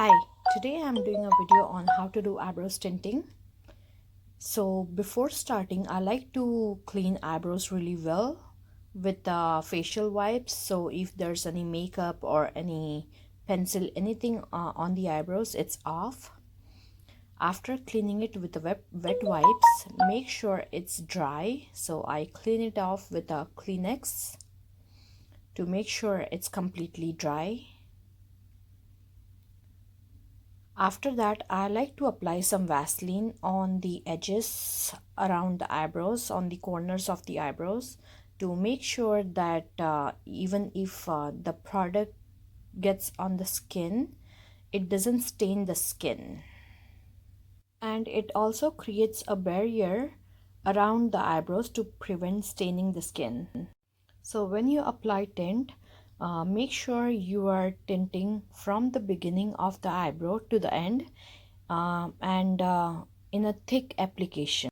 Hi, today I'm doing a video on how to do eyebrows tinting. So before starting, I like to clean eyebrows really well with facial wipes. So if there's any makeup or any pencil, anything on the eyebrows, it's off. After cleaning it with the wet wipes, make sure it's dry. So I clean it off with a Kleenex to make sure it's completely dry. After that, I like to apply some Vaseline on the edges around the eyebrows, on the corners of the eyebrows, to make sure that even if the product gets on the skin, it doesn't stain the skin. And it also creates a barrier around the eyebrows to prevent staining the skin. So when you apply tint, make sure you are tinting from the beginning of the eyebrow to the end, and in a thick application.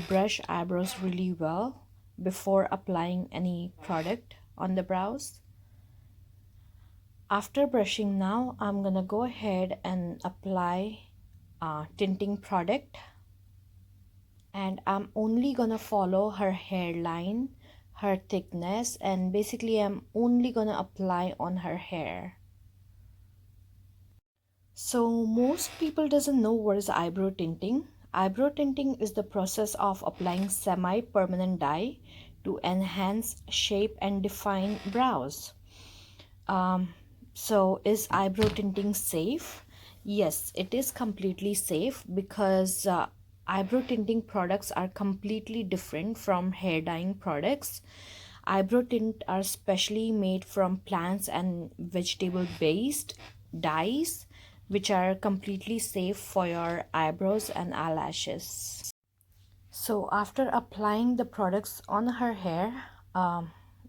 Brush eyebrows really well before applying any product on the brows. After brushing, now I'm gonna go ahead and apply tinting product, and I'm only gonna follow her hairline, her thickness, and basically I'm only gonna apply on her hair. So most people doesn't know what is eyebrow tinting. Eyebrow tinting is the process of applying semi-permanent dye to enhance shape and define brows. So is eyebrow tinting safe? Yes, it is completely safe because eyebrow tinting products are completely different from hair dyeing products. Eyebrow tint are specially made from plants and vegetable based dyes, which are completely safe for your eyebrows and eyelashes. So after applying the products on her hair,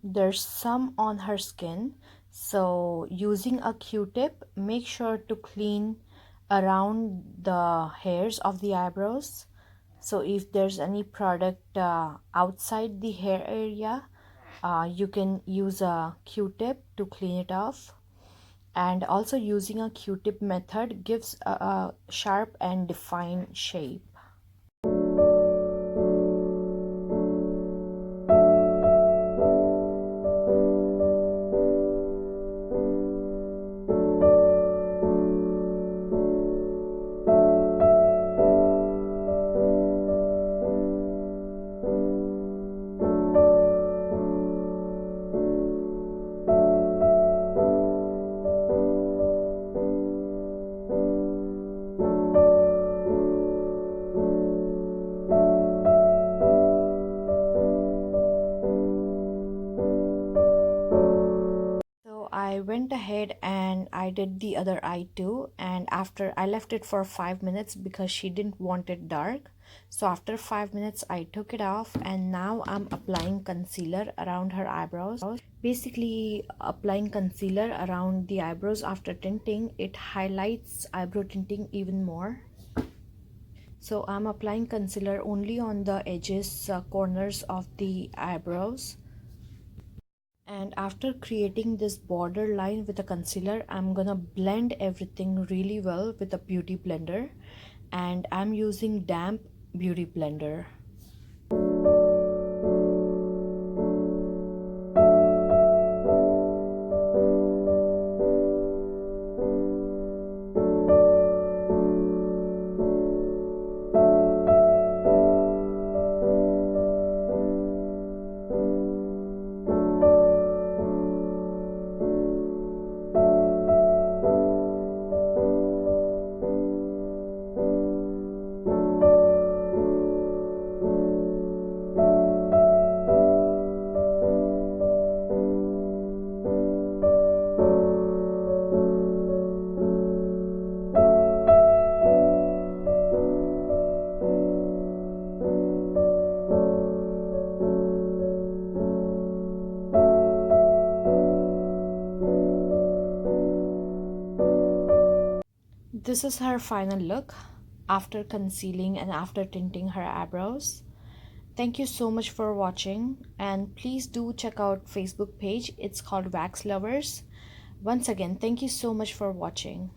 there's some on her skin. So using a Q-tip, make sure to clean around the hairs of the eyebrows. So if there's any product outside the hair area, you can use a Q-tip to clean it off. And also using a Q-tip method gives a sharp and defined shape. I went ahead and I did the other eye too, and after I left it for 5 minutes because she didn't want it dark. So after 5 minutes I took it off, and now I'm applying concealer around her eyebrows. Basically, applying concealer around the eyebrows after tinting, it highlights eyebrow tinting even more. So I'm applying concealer only on the edges, corners of the eyebrows. And after creating this border line with a concealer, I'm gonna blend everything really well with a beauty blender, and I'm using damp beauty blender. This is her final look after concealing and after tinting her eyebrows. Thank you so much for watching, and please do check out Facebook page. It's called Wax Lovers. Once again, thank you so much for watching.